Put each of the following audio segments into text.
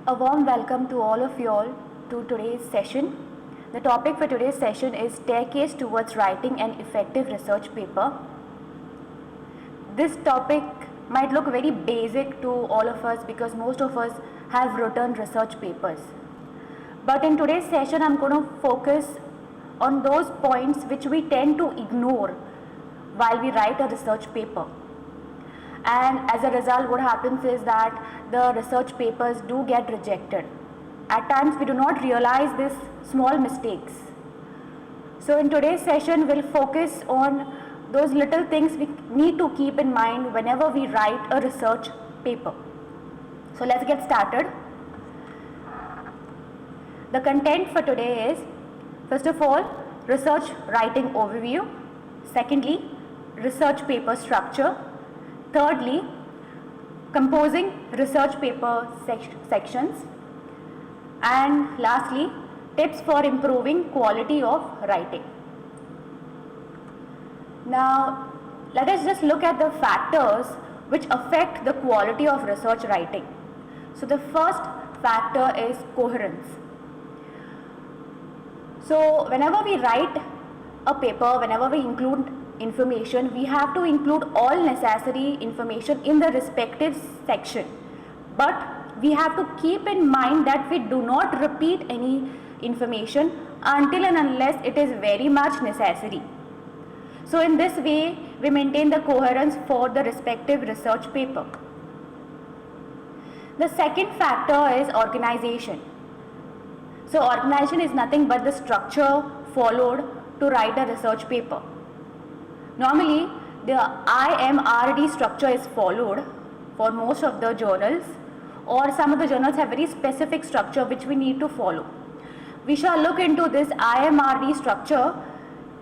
A warm welcome to all of you all to today's session. The topic for today's session is Staircase Towards Writing an Effective Research Paper. This topic might look very basic to all of us because most of us have written research papers. But in today's session, I'm going to focus on those points which we tend to ignore while we write a research paper. And as a result, what happens is that the research papers do get rejected. At times we do not realize these small mistakes. So in today's session, we'll focus on those little things we need to keep in mind whenever we write a research paper. So let's get started. The content for today is, first of all, research writing overview. Secondly, research paper structure. Thirdly, composing research paper sections. And lastly, tips for improving quality of writing. Now, let us just look at the factors which affect the quality of research writing. So the first factor is coherence. So whenever we write a paper, whenever we include information, we have to include all necessary information in the respective section. But we have to keep in mind that we do not repeat any information until and unless it is very much necessary. So in this way, we maintain the coherence for the respective research paper. The second factor is organization. So organization is nothing but the structure followed to write a research paper. Normally, the IMRD structure is followed for most of the journals, or some of the journals have very specific structure which we need to follow. We shall look into this IMRD structure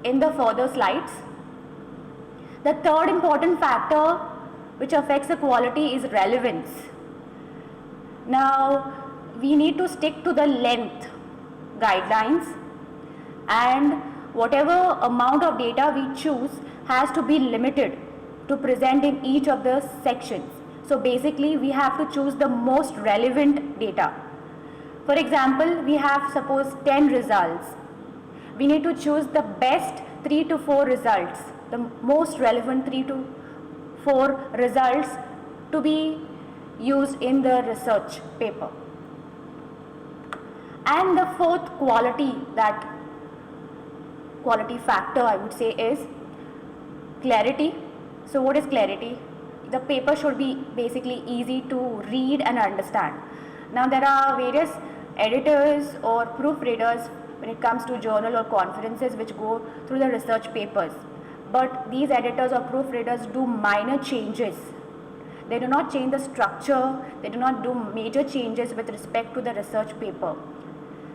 in the further slides. The third important factor which affects the quality is relevance. Now, we need to stick to the length guidelines, and whatever amount of data we choose has to be limited to present in each of the sections. So basically, we have to choose the most relevant data. For example, we have suppose 10 results. We need to choose the best 3 to 4 results, the most relevant 3 to 4 results to be used in the research paper. And the fourth quality factor I would say is clarity. So what is clarity? The paper should be basically easy to read and understand. Now there are various editors or proofreaders when it comes to journal or conferences which go through the research papers. But these editors or proofreaders do minor changes. They do not change the structure, they do not do major changes with respect to the research paper.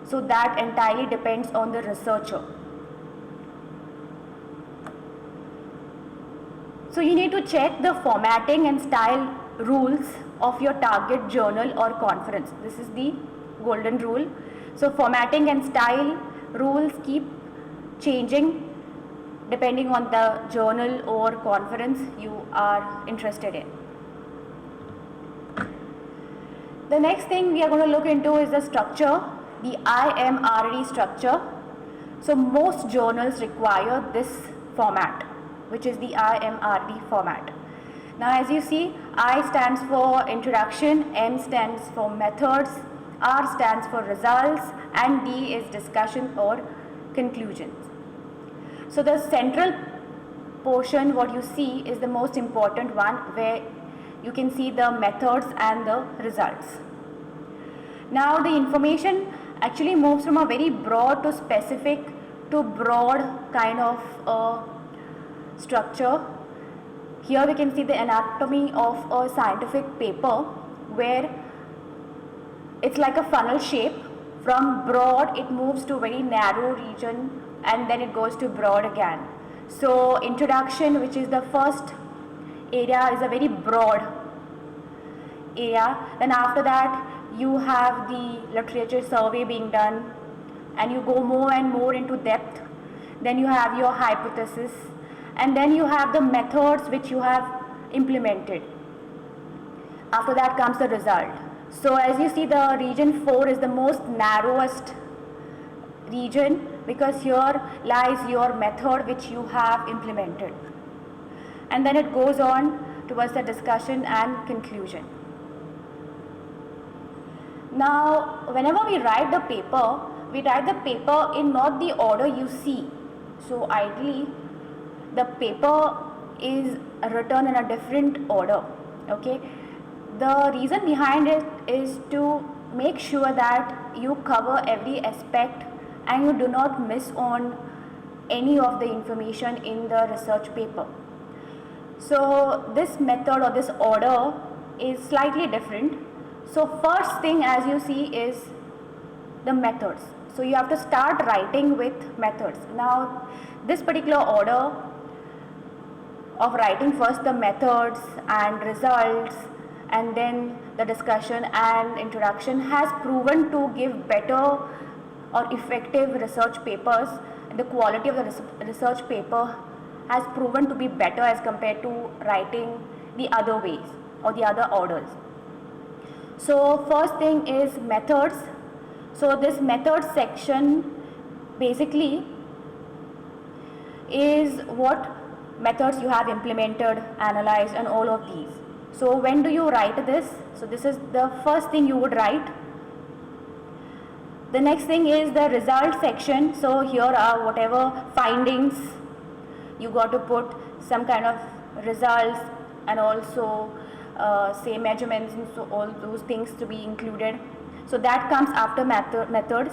So that entirely depends on the researcher. So you need to check the formatting and style rules of your target journal or conference. This is the golden rule. So formatting and style rules keep changing depending on the journal or conference you are interested in. The next thing we are going to look into is the structure, the IMRD structure. So most journals require this format, which is the IMRD format. Now as you see, I stands for introduction, M stands for methods, R stands for results, and D is discussion or conclusions. So the central portion, what you see, is the most important one, where you can see the methods and the results. Now the information actually moves from a very broad to specific to broad kind of structure. Here we can see the anatomy of a scientific paper where it's like a funnel shape. From broad it moves to very narrow region and then it goes to broad again. So introduction, which is the first area, is a very broad area. Then after that you have the literature survey being done and you go more and more into depth. Then you have your hypothesis, and then you have the methods which you have implemented. After that comes the result. So as you see, the region 4 is the most narrowest region, because here lies your method which you have implemented. And then it goes on towards the discussion and conclusion. Now, whenever we write the paper in not the order you see. So ideally, the paper is written in a different order. Okay. The reason behind it is to make sure that you cover every aspect and you do not miss on any of the information in the research paper. So this method or this order is slightly different. So first thing, as you see, is the methods. So you have to start writing with methods. Now this particular order of writing first the methods and results and then the discussion and introduction has proven to give better or effective research papers. The quality of the research paper has proven to be better as compared to writing the other ways or the other orders. So first thing is methods. So this method section basically is what methods you have implemented, analyzed, and all of these. So when do you write this? So this is the first thing you would write. The next thing is the result section. So here are whatever findings, you got to put some kind of results and also say measurements, and so all those things to be included. So that comes after methods.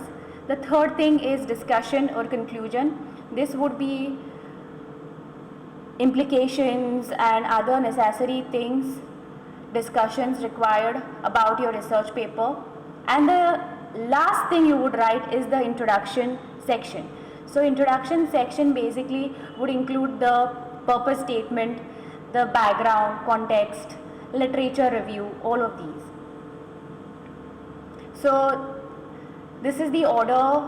The third thing is discussion or conclusion. This would be implications and other necessary things, discussions required about your research paper. And the last thing you would write is the introduction section. So introduction section basically would include the purpose statement, the background, context, literature review, all of these. So this is the order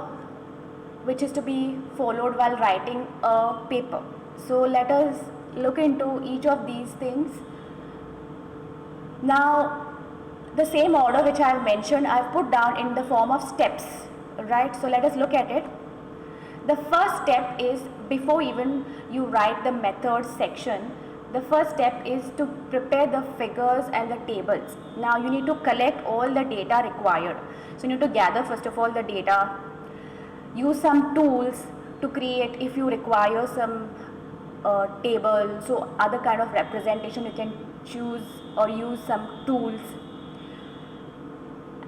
which is to be followed while writing a paper. So let us look into each of these things. Now the same order which I have mentioned, I have put down in the form of steps, right? So let us look at it. The first step is, before even you write the methods section, the first step is to prepare the figures and the tables. Now you need to collect all the data required. So you need to gather first of all the data, use some tools to create, if you require some table, so other kind of representation you can choose or use some tools,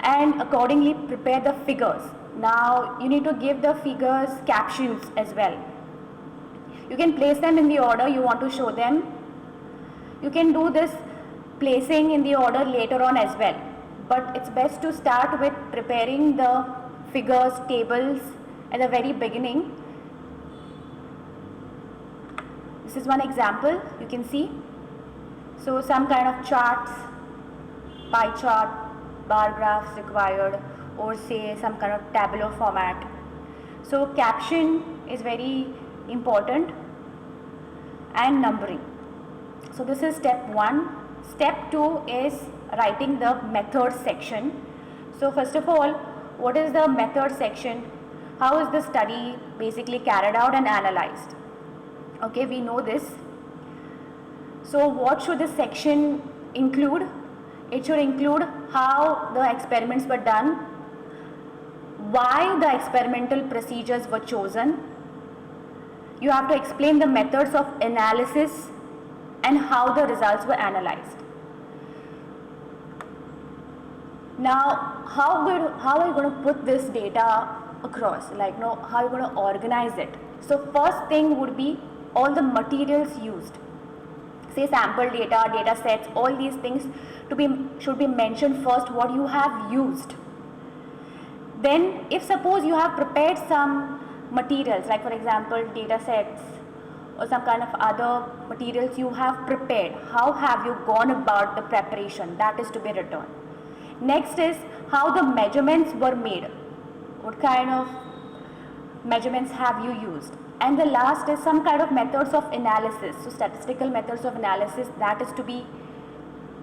and accordingly prepare the figures. Now you need to give the figures captions as well. You can place them in the order you want to show them. You can do this placing in the order later on as well, but it's best to start with preparing the figures, tables at the very beginning. This is one example you can see. So some kind of charts, pie chart, bar graphs required, or say some kind of tabular format. So caption is very important, and numbering. So this is step 1. Step 2 is writing the method section. So first of all, what is the method section? How is the study basically carried out and analyzed? Okay, we know this. So what should this section include? It should include how the experiments were done, why the experimental procedures were chosen. You have to explain the methods of analysis and how the results were analyzed. Now, how are you going to put this data across? Like, how are you going to organize it? So first thing would be all the materials used. Say sample data, data sets, all these things should be mentioned first, what you have used. Then if suppose you have prepared some materials, like for example data sets or some kind of other materials you have prepared, how have you gone about the preparation? That is to be written. Next is how the measurements were made. What kind of measurements have you used? And the last is some kind of methods of analysis. So statistical methods of analysis, that is to be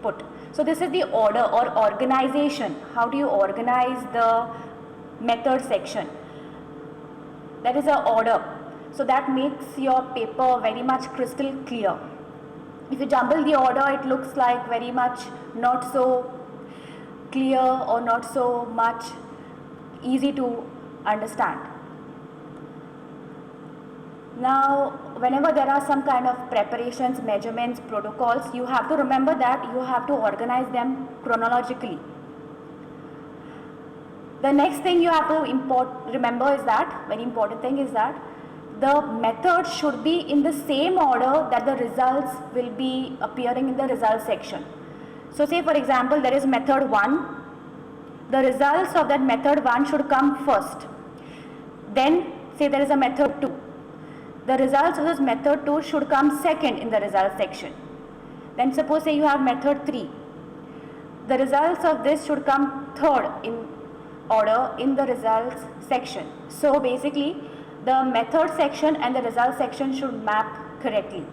put. So this is the order or organization. How do you organize the method section? That is an order. So that makes your paper very much crystal clear. If you jumble the order, it looks like very much not so clear or not so much easy to understand. Now, whenever there are some kind of preparations, measurements, protocols, you have to remember that you have to organize them chronologically. The next thing you have to remember is that, very important thing is that, the methods should be in the same order that the results will be appearing in the results section. So say for example, there is method 1. The results of that method 1 should come first. Then say there is a method 2. The results of this method 2 should come second in the results section. Then suppose say you have method 3. The results of this should come third in order in the results section. So basically the method section and the result section should map correctly.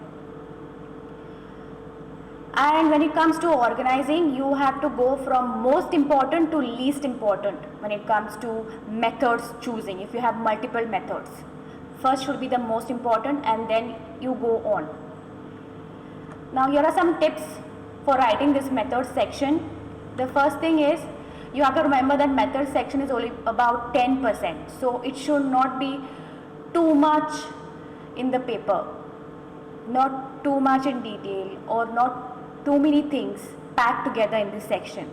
And when it comes to organizing, you have to go from most important to least important when it comes to methods choosing. If you have multiple methods, first should be the most important and then you go on. Now here are some tips for writing this method section. The first thing is, you have to remember that method section is only about 10%. So it should not be too much in the paper, not too much in detail, or not too many things packed together in this section.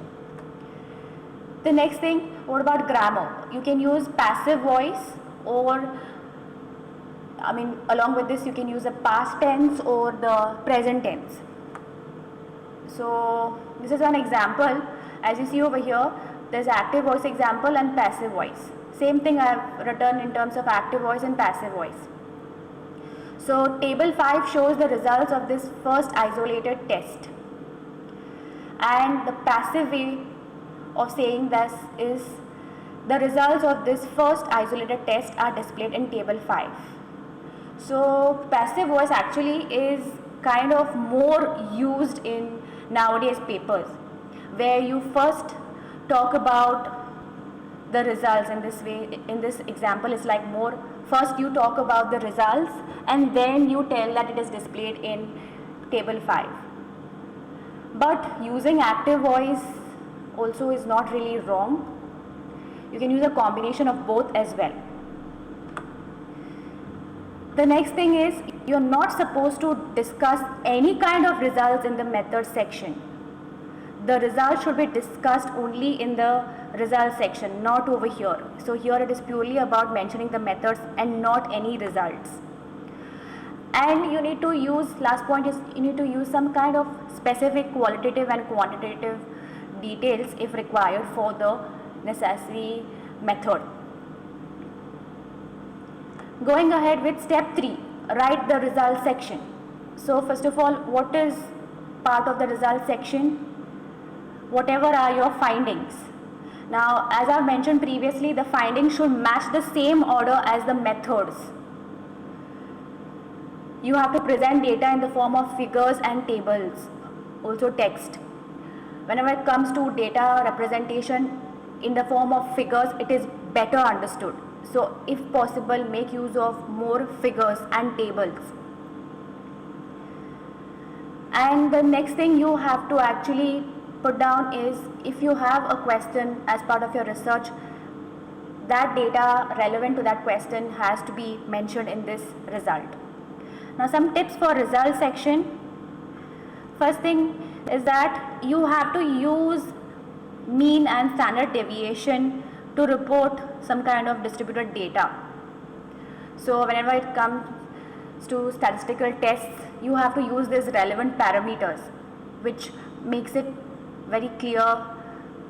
The next thing, what about grammar? You can use passive voice, or along with this you can use a past tense or the present tense. So this is an example. As you see over here, there's active voice example and passive voice. Same thing I have written in terms of active voice and passive voice. So table 5 shows the results of this first isolated test. And the passive way of saying this is, the results of this first isolated test are displayed in table 5. So passive voice actually is kind of more used in nowadays papers, where you first talk about the results. In this way, in this example, it's like more, first you talk about the results and then you tell that it is displayed in table 5. But using active voice also is not really wrong. You can use a combination of both as well. The next thing is, you're not supposed to discuss any kind of results in the method section. The results should be discussed only in the result section, not over here. So here it is purely about mentioning the methods and not any results. And you need to use, last point is, you need to use some kind of specific qualitative and quantitative details if required for the necessary method. Going ahead with step 3, write the result section. So first of all, what is part of the result section? Whatever are your findings. Now, as I mentioned previously, the findings should match the same order as the methods. You have to present data in the form of figures and tables, also text. Whenever it comes to data representation in the form of figures, it is better understood. So if possible, make use of more figures and tables. And the next thing you have to actually put down is, if you have a question as part of your research, that data relevant to that question has to be mentioned in this result. Now some tips for result section. First thing is that you have to use mean and standard deviation to report some kind of distributed data. So whenever it comes to statistical tests, you have to use these relevant parameters, which makes it very clear,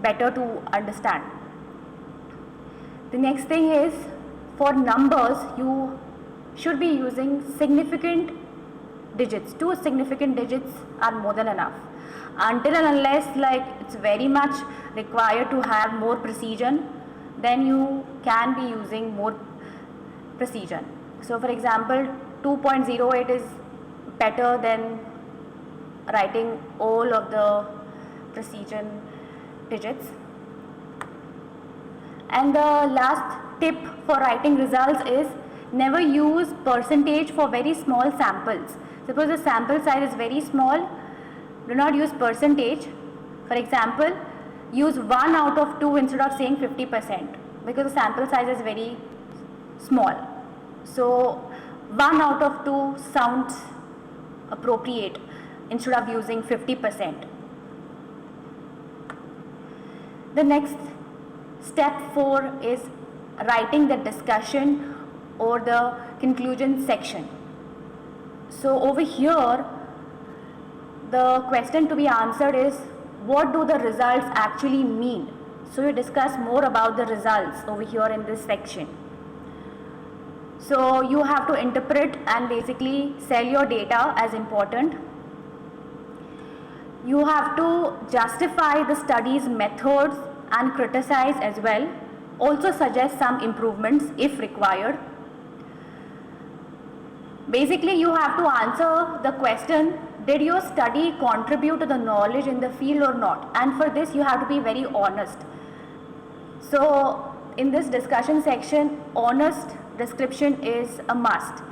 better to understand. The next thing is, for numbers, you should be using significant digits. 2 significant digits are more than enough. Until and unless it's very much required to have more precision, then you can be using more precision. So for example, 2.08 is better than writing all of the precision digits. And the last tip for writing results is never use percentage for very small samples. Suppose the sample size is very small, do not use percentage. For example, use 1 out of 2 instead of saying 50% because the sample size is very small. So 1 out of 2 sounds appropriate instead of using 50%. The next step 4 is writing the discussion or the conclusion section. So over here, the question to be answered is, what do the results actually mean? So you discuss more about the results over here in this section. So you have to interpret and basically sell your data as important. You have to justify the study's methods and criticize as well. Also suggest some improvements if required. Basically, you have to answer the question, did your study contribute to the knowledge in the field or not? And for this, you have to be very honest. So in this discussion section, honest description is a must,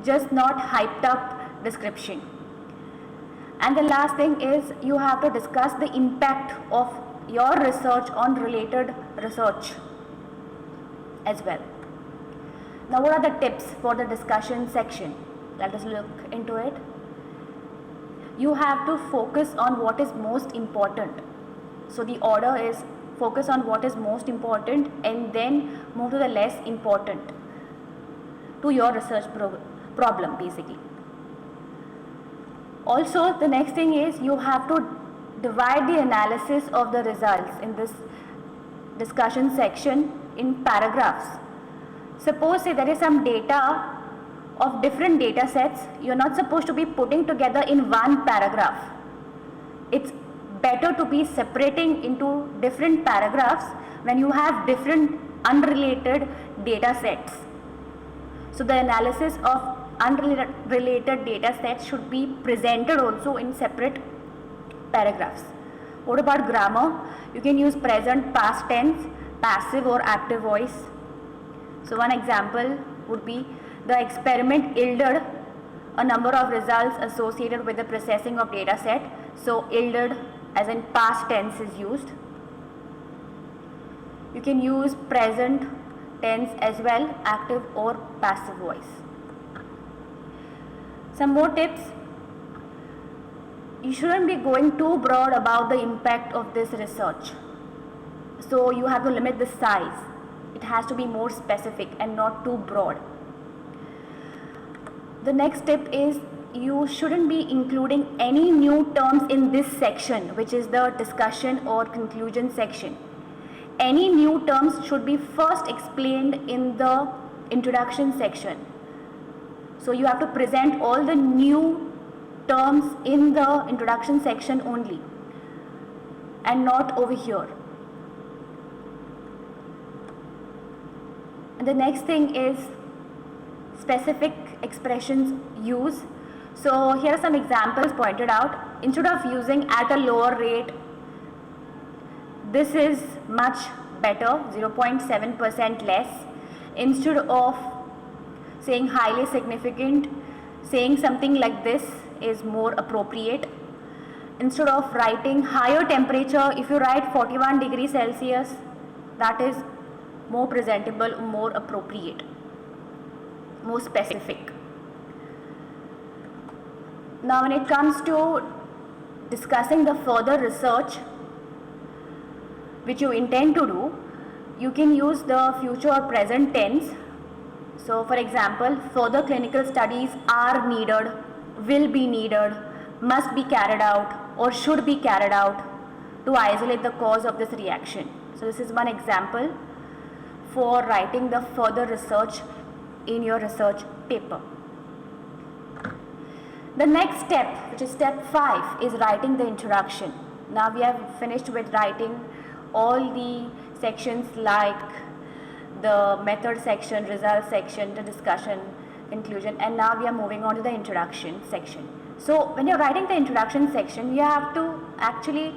just not hyped up description. And the last thing is you have to discuss the impact of your research on related research as well. Now, what are the tips for the discussion section? Let us look into it. You have to focus on what is most important. So the order is focus on what is most important and then move to the less important to your research problem basically. Also, the next thing is you have to divide the analysis of the results in this discussion section in paragraphs. Suppose say there is some data of different data sets, you're not supposed to be putting together in one paragraph. It's better to be separating into different paragraphs when you have different unrelated data sets. So the analysis of unrelated data sets should be presented also in separate paragraphs. What about grammar? You can use present, past tense, passive or active voice. So one example would be the experiment yielded a number of results associated with the processing of data set. So yielded as in past tense is used. You can use present tense as well, active or passive voice. Some more tips. You shouldn't be going too broad about the impact of this research. So you have to limit the size. It has to be more specific and not too broad. The next tip is you shouldn't be including any new terms in this section, which is the discussion or conclusion section. Any new terms should be first explained in the introduction section. So you have to present all the new terms in the introduction section only and not over here. And the next thing is specific expressions use. So here are some examples pointed out. Instead of using at a lower rate, this is much better, 0.7% less. Instead of saying highly significant, saying something like this is more appropriate. Instead of writing higher temperature, if you write 41 degrees Celsius, that is more presentable, more appropriate, more specific. Now when it comes to discussing the further research which you intend to do, you can use the future or present tense. So for example, further clinical studies are needed, will be needed, must be carried out or should be carried out to isolate the cause of this reaction. So this is one example for writing the further research in your research paper. The next step, which is step 5, is writing the introduction. Now we have finished with writing all the sections like the method section, result section, the discussion, conclusion, and now we are moving on to the introduction section. So when you're writing the introduction section, you have to actually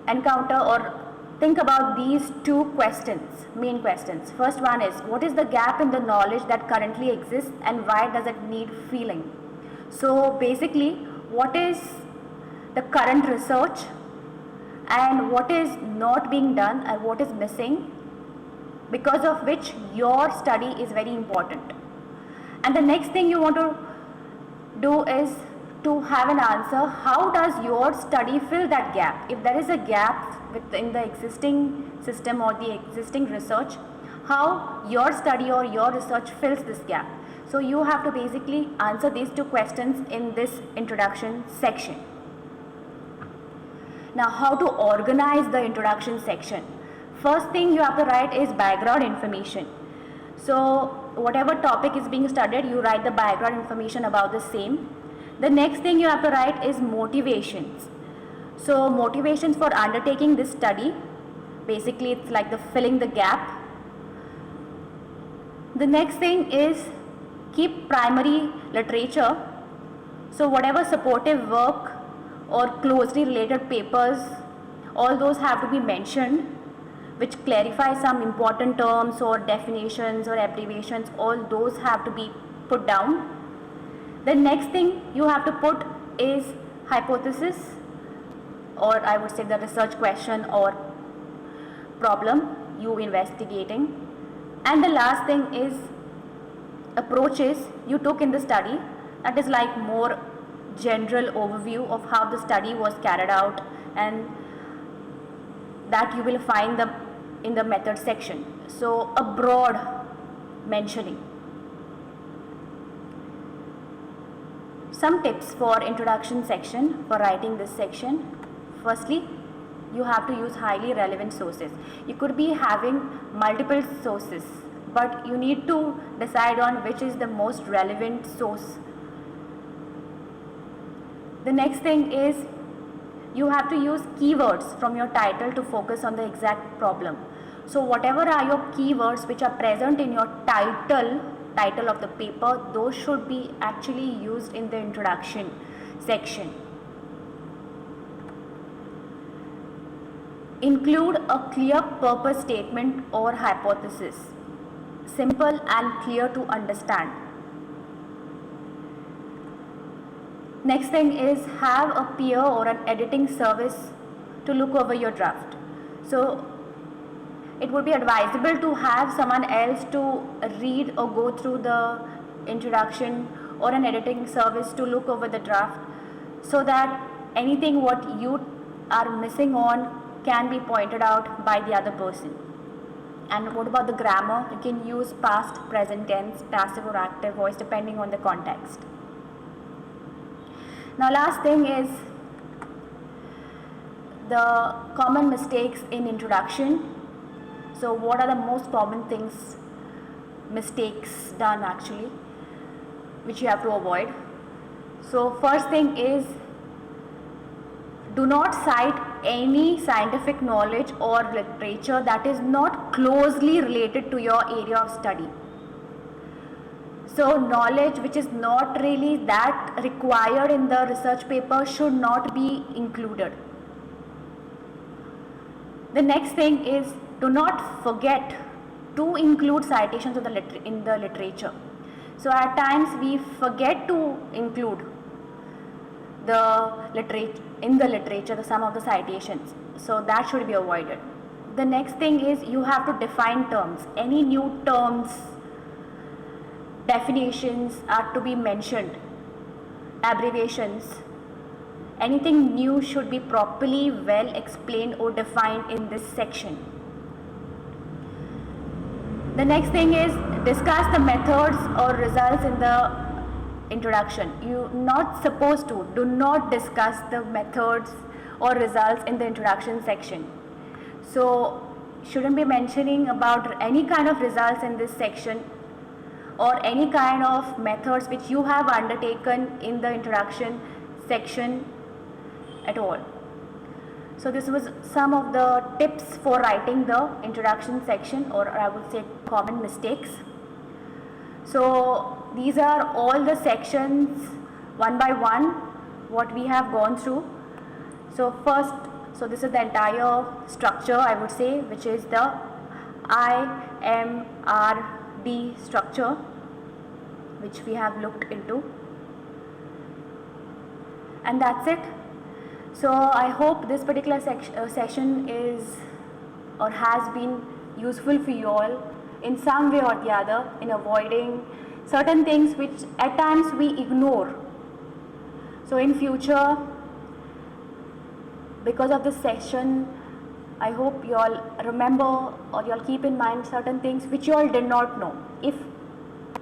encounter or think about these two questions, main questions. First one is, what is the gap in the knowledge that currently exists and why does it need filling? So basically, what is the current research and what is not being done and what is missing, because of which your study is very important. And the next thing you want to do is to have an answer, how does your study fill that gap? If there is a gap within the existing system or the existing research, how your study or your research fills this gap. So you have to basically answer these two questions in this introduction section. Now, how to organize the introduction section? First thing you have to write is background information. So whatever topic is being studied, you write the background information about the same. The next thing you have to write is motivations. So motivations for undertaking this study, basically it's like the filling the gap. The next thing is keep primary literature. So whatever supportive work or closely related papers, all those have to be mentioned, which clarify some important terms or definitions or abbreviations, all those have to be put down. The next thing you have to put is hypothesis, or I would say the research question or problem you investigating. And the last thing is approaches you took in the study, that is like more general overview of how the study was carried out, and that you will find in the method section. So a broad mentioning. Some tips for introduction section for writing this section. Firstly, you have to use highly relevant sources. You could be having multiple sources, but you need to decide on which is the most relevant source. The next thing is you have to use keywords from your title to focus on the exact problem. So whatever are your keywords which are present in your title of the paper, those should be actually used in the introduction section. Include a clear purpose statement or hypothesis, simple and clear to understand. Next thing is have a peer or an editing service to look over your draft. So it would be advisable to have someone else to read or go through the introduction, or an editing service to look over the draft, so that anything what you are missing on can be pointed out by the other person. And what about the grammar? You can use past, present tense, passive or active voice depending on the context. Now last thing is the common mistakes in introduction. So what are the most common things, mistakes done actually, which you have to avoid? So first thing is, do not cite any scientific knowledge or literature that is not closely related to your area of study. So knowledge which is not really that required in the research paper should not be included. The next thing is, do not forget to include citations in the literature. So at times we forget to include in the literature some of the citations, so that should be avoided. The next thing is, you have to define terms. Any new terms, definitions are to be mentioned, abbreviations, anything new should be properly well explained or defined in this section. The next thing is, discuss the methods or results in the introduction. You're not supposed to, do not discuss the methods or results in the introduction section. So shouldn't be mentioning about any kind of results in this section or any kind of methods which you have undertaken in the introduction section at all. So this was some of the tips for writing the introduction section, or I would say common mistakes. So these are all the sections one by one what we have gone through. So first So this is the entire structure, I would say, which is the IMRD structure, which we have looked into. And that's it. So I hope this particular session is or has been useful for you all in some way or the other in avoiding certain things which at times we ignore. So in future, because of this session, I hope you all remember or you all keep in mind certain things which you all did not know. If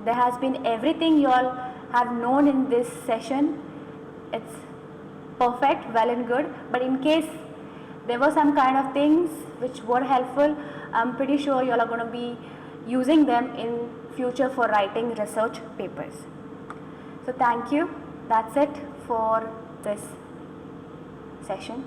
there has been everything you all have known in this session, it's perfect, well and good. But in case there were some kind of things which were helpful, I'm pretty sure you all are going to be using them in future for writing research papers. So thank you. That's it for this session.